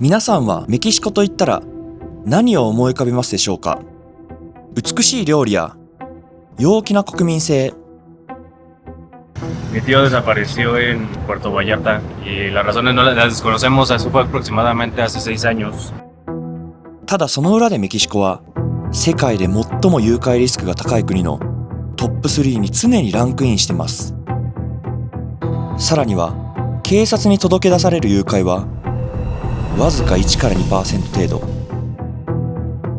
皆さんはメキシコと言ったら何を思い浮かべますでしょうか。美しい料理や陽気な国民性。Mi tío desapareció en Puerto Vallarta y las razones no las desconocemos. Eso fue aproximadamente hace 6 años. ただその裏でメキシコは世界で最も誘拐リスクが高い国のトップ3に常にランクインしてます。さらには警察に届け出される誘拐はわずか1から 2% 程度。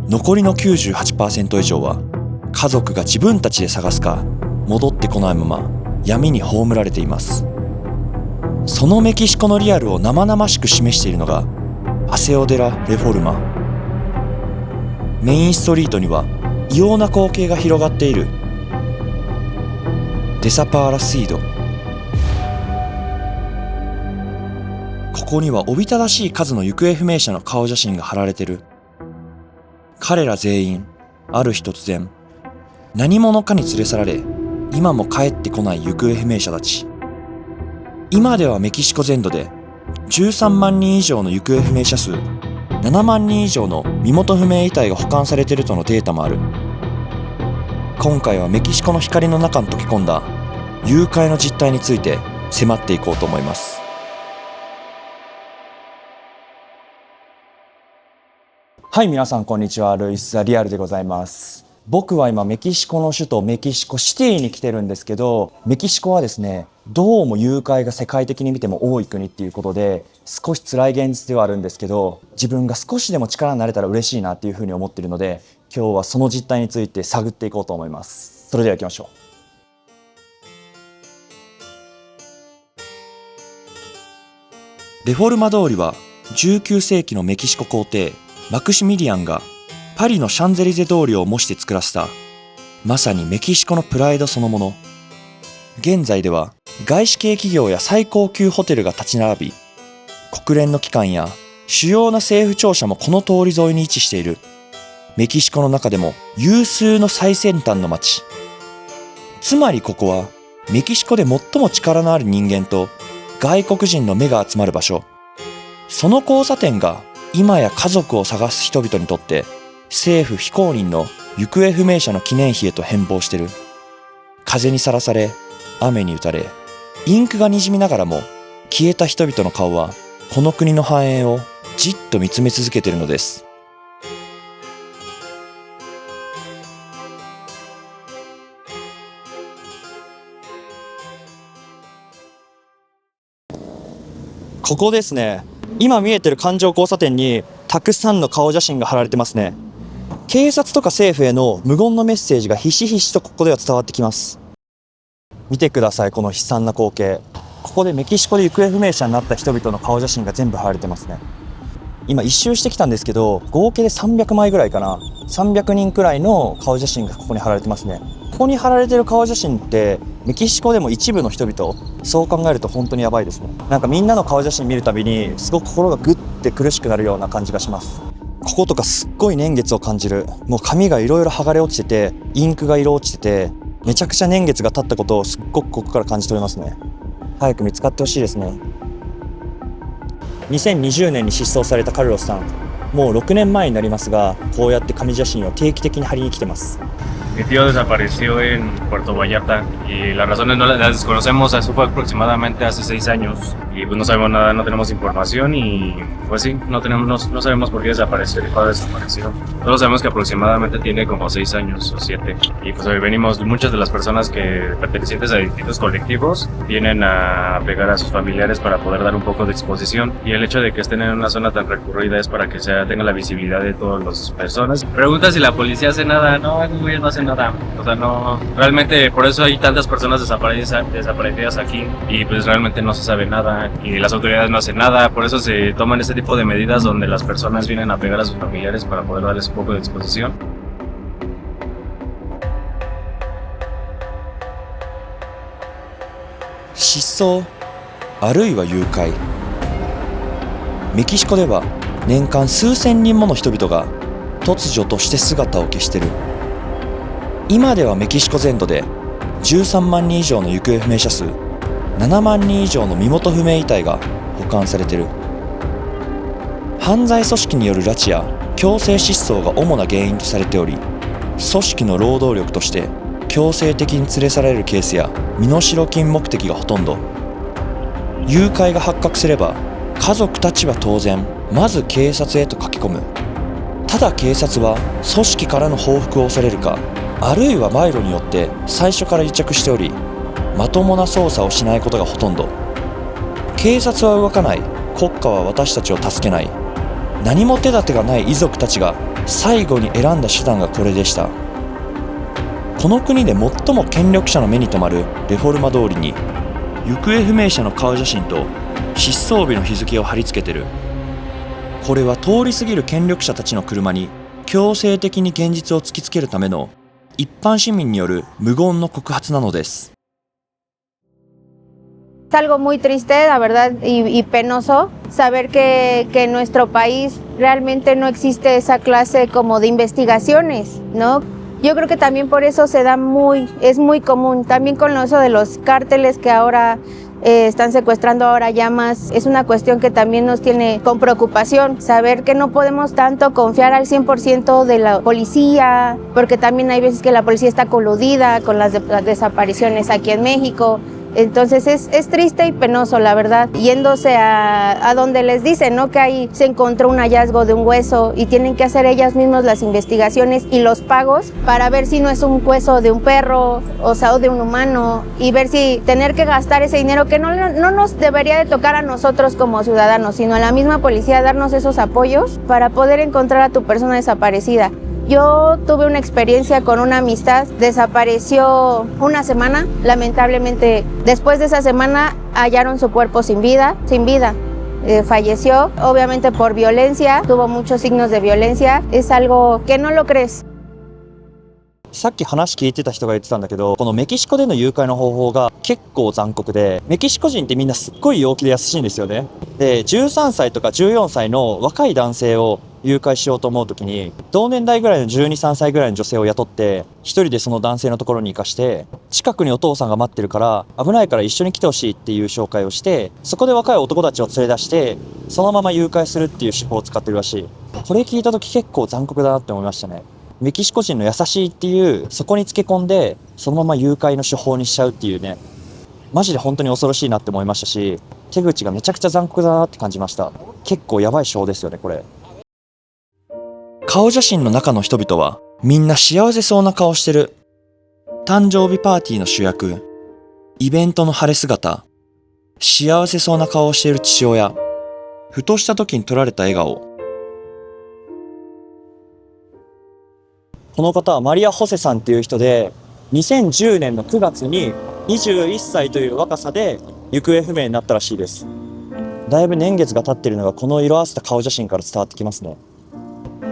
残りの 98% 以上は家族が自分たちで探すか戻ってこないまま闇に葬られています。そのメキシコのリアルを生々しく示しているのがパセオ・デ・ラ・レフォルマ。メインストリートには異様な光景が広がっている。デサパーラシード。ここにはおびただしい数の行方不明者の顔写真が貼られてる。彼ら全員ある日突然何者かに連れ去られ今も帰ってこない行方不明者たち。今ではメキシコ全土で13万人以上の行方不明者数、7万人以上の身元不明遺体が保管されているとのデータもある。今回はメキシコの光の中に溶け込んだ誘拐の実態について迫っていこうと思います。はい、皆さんこんにちは。ルイス・ザ・リアルでございます。僕は今メキシコの首都メキシコシティに来てるんですけど、メキシコはですね、どうも誘拐が世界的に見ても多い国っていうことで少し辛い現実ではあるんですけど、自分が少しでも力になれたら嬉しいなっていうふうに思っているので、今日はその実態について探っていこうと思います。それでは行きましょう。レフォルマ通りは19世紀のメキシコ皇帝マクシミリアンがパリのシャンゼリゼ通りを模して作らせたまさにメキシコのプライドそのもの。現在では外資系企業や最高級ホテルが立ち並び、国連の機関や主要な政府庁舎もこの通り沿いに位置しているメキシコの中でも有数の最先端の街。つまりここはメキシコで最も力のある人間と外国人の目が集まる場所。その交差点が今や家族を探す人々にとって政府非公認の行方不明者の記念碑へと変貌してる。風にさらされ雨に打たれインクがにじみながらも消えた人々の顔はこの国の繁栄をじっと見つめ続けているのです。ここですね。今見えてる環状交差点にたくさんの顔写真が貼られてますね。警察とか政府への無言のメッセージがひしひしとここでは伝わってきます。見てください、この悲惨な光景。ここでメキシコで行方不明者になった人々の顔写真が全部貼られてますね。今一周してきたんですけど、合計で300枚ぐらいかな、300人くらいの顔写真がここに貼られてますね。ここに貼られてる顔写真ってメキシコでも一部の人々、そう考えると本当にやばいですね。なんかみんなの顔写真見るたびにすごく心がグッて苦しくなるような感じがします。こことかすっごい年月を感じる。もう髪がいろいろ剥がれ落ちてて、インクが色落ちてて、めちゃくちゃ年月が経ったことをすっごくここから感じ取れますね。早く見つかってほしいですね。2020年に失踪されたカルロスさん、もう6年前になりますが、こうやって紙写真を定期的に貼りに来てます。Mi tío desapareció en Puerto Vallarta y las razones no las desconocemos. Eso fue aproximadamente hace 6 años y pues no sabemos nada, no tenemos información y pues sí, no sabemos por qué desapareció, cuándo desapareció. Solo sabemos que aproximadamente tiene como 6 años o 7 y pues hoy venimos, muchas de las personas que pertenecientes a distintos colectivos vienen a pegar a sus familiares para poder dar un poco de exposición, y el hecho de que estén en una zona tan recurrida es para que tenga la visibilidad de todas las personas. Pregunta si la policía hace nada. No, no hace nada. O sea, no, realmente por eso hay tantas personas desaparecidas aquí y pues realmente no se sabe nada y las autoridades no hacen nada. Por eso se toman este tipo de medidas donde las personas vienen a pegar a sus familiares para poder darles un poco de exposición. 失踪あるいは誘拐。メキシコでは年間数千人もの人々が突如として姿を消してる。今ではメキシコ全土で13万人以上の行方不明者数、7万人以上の身元不明遺体が保管されてる。犯罪組織による拉致や強制失踪が主な原因とされており、組織の労働力として強制的に連れ去られるケースや身代金目的がほとんど。誘拐が発覚すれば家族たちは当然まず警察へと駆け込む。ただ警察は組織からの報復を恐れるか、あるいは賄賂によって最初から癒着しており、まともな捜査をしないことがほとんど。警察は動かない、国家は私たちを助けない。何も手立てがない遺族たちが最後に選んだ手段がこれでした。この国で最も権力者の目に留まるレフォルマ通りに、行方不明者の顔写真と失踪日の日付を貼り付けてる。これは通り過ぎる権力者たちの車に強制的に現実を突きつけるための一般市民による無言の告発なのです。Es algo muy triste, la verdad, y penoso saber que en nuestro país realmente no existe esa clase como de investigaciones, ¿no? Yo creo que también por eso es muy común, también con eso de los cárteles que ahora están secuestrando ahora ya más, es una cuestión que también nos tiene con preocupación, saber que no podemos tanto confiar al 100% de la policía, porque también hay veces que la policía está coludida con las desapariciones aquí en México. Entonces es triste y penoso, la verdad, yéndose a donde les dicen, ¿no? Que ahí se encontró un hallazgo de un hueso y tienen que hacer ellas mismas las investigaciones y los pagos para ver si no es un hueso de un perro, o sea, o de un humano, y ver si tener que gastar ese dinero que no nos debería de tocar a nosotros como ciudadanos, sino a la misma policía darnos esos apoyos para poder encontrar a tu persona desaparecida. Yo tuve una experiencia con una amistad, desapareció una semana, lamentablemente después de esa semana hallaron su cuerpo sin vida, falleció, obviamente por violencia, tuvo muchos signos de violencia, es algo que no lo crees. さっき話聞いてた人が言ってたんだけど、このメキシコでの誘拐の方法が結構残酷で、メキシコ人ってみんなすっごい陽気で優しいんですよね。で、13歳とか14歳の若い男性を誘拐しようと思うときに、同年代ぐらいの12、3歳ぐらいの女性を雇って、一人でその男性のところに行かして、近くにお父さんが待ってるから危ないから一緒に来てほしいっていう紹介をして、そこで若い男たちを連れ出して、そのまま誘拐するっていう手法を使ってるらしい。これ聞いたとき結構残酷だなって思いましたね。メキシコ人の優しいっていう、そこにつけ込んでそのまま誘拐の手法にしちゃうっていうね、マジで本当に恐ろしいなって思いましたし、手口がめちゃくちゃ残酷だなって感じました。結構やばい手法ですよね、これ。顔写真の中の人々はみんな幸せそうな顔してる。誕生日パーティーの主役、イベントの晴れ姿、幸せそうな顔をしている父親、ふとした時に撮られた笑顔。この方はマリア・ホセさんっていう人で、2010年の9月に21歳という若さで行方不明になったらしいです。だいぶ年月が経っているのがこの色あせた顔写真から伝わってきますね。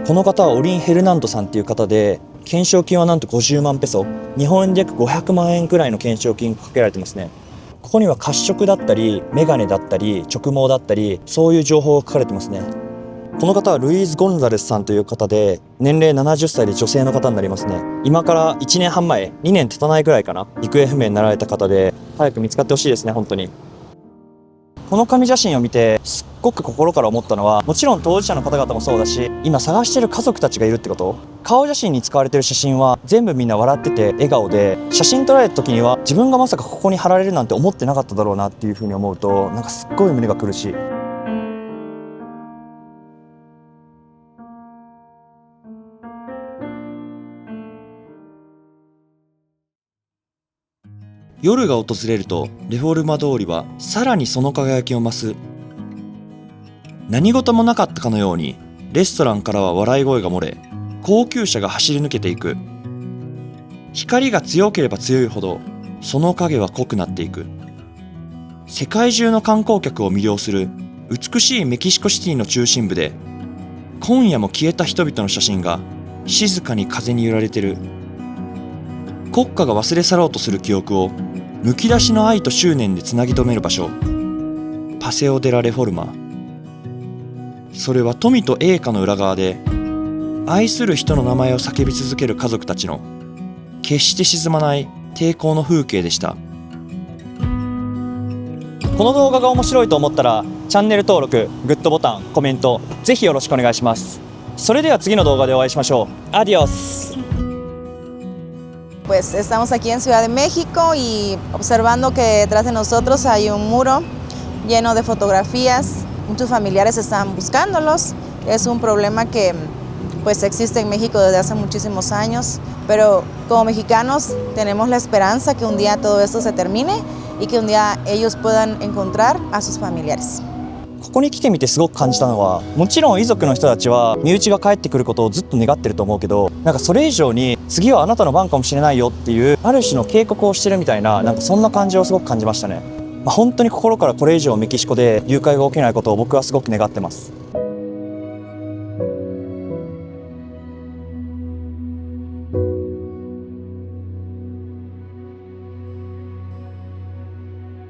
この方はオリン・ヘルナンドさんっていう方で、懸賞金はなんと50万ペソ、日本円で約500万円くらいの懸賞金がかけられてますね。ここには褐色だったりメガネだったり直毛だったり、そういう情報が書かれてますね。この方はルイーズ・ゴンザレスさんという方で、年齢70歳で女性の方になりますね。今から1年半前、2年経たないくらいかな、行方不明になられた方で、早く見つかってほしいですね、本当に。この紙写真を見てすっごく心から思ったのは、もちろん当事者の方々もそうだし、今探してる家族たちがいるってこと。顔写真に使われてる写真は全部みんな笑ってて笑顔で、写真撮られた時には自分がまさかここに貼られるなんて思ってなかっただろうなっていうふうに思うと、なんかすっごい胸が苦しい。夜が訪れるとレフォルマ通りはさらにその輝きを増す。何事もなかったかのようにレストランからは笑い声が漏れ、高級車が走り抜けていく。光が強ければ強いほどその影は濃くなっていく。世界中の観光客を魅了する美しいメキシコシティの中心部で、今夜も消えた人々の写真が静かに風に揺られてる。国家が忘れ去ろうとする記憶をむき出しの愛と執念でつなぎ止める場所、パセオ・デ・ラ・レフォルマ。それは富と栄華の裏側で、愛する人の名前を叫び続ける家族たちの決して沈まない抵抗の風景でした。この動画が面白いと思ったらチャンネル登録、グッドボタン、コメント、ぜひよろしくお願いします。それでは次の動画でお会いしましょう。アディオス。Pues estamos aquí en Ciudad de México y observando que detrás de nosotros hay un muro lleno de fotografías. Muchos familiares están buscándolos. Es un problema que pues existe en México desde hace muchísimos años, pero como mexicanos tenemos la esperanza que un día todo esto se termine y que un día ellos puedan encontrar a sus familiares. ここに来てみてすごく感じたのは、もちろん遺族の人たちは身内が帰ってくることをずっと願ってると思うけど、なんかそれ以上に次はあなたの番かもしれないよっていうある種の警告をしてるみたいな、なんかそんな感じをすごく感じましたね。本当に心からこれ以上メキシコで誘拐が起きないことを僕はすごく願ってます。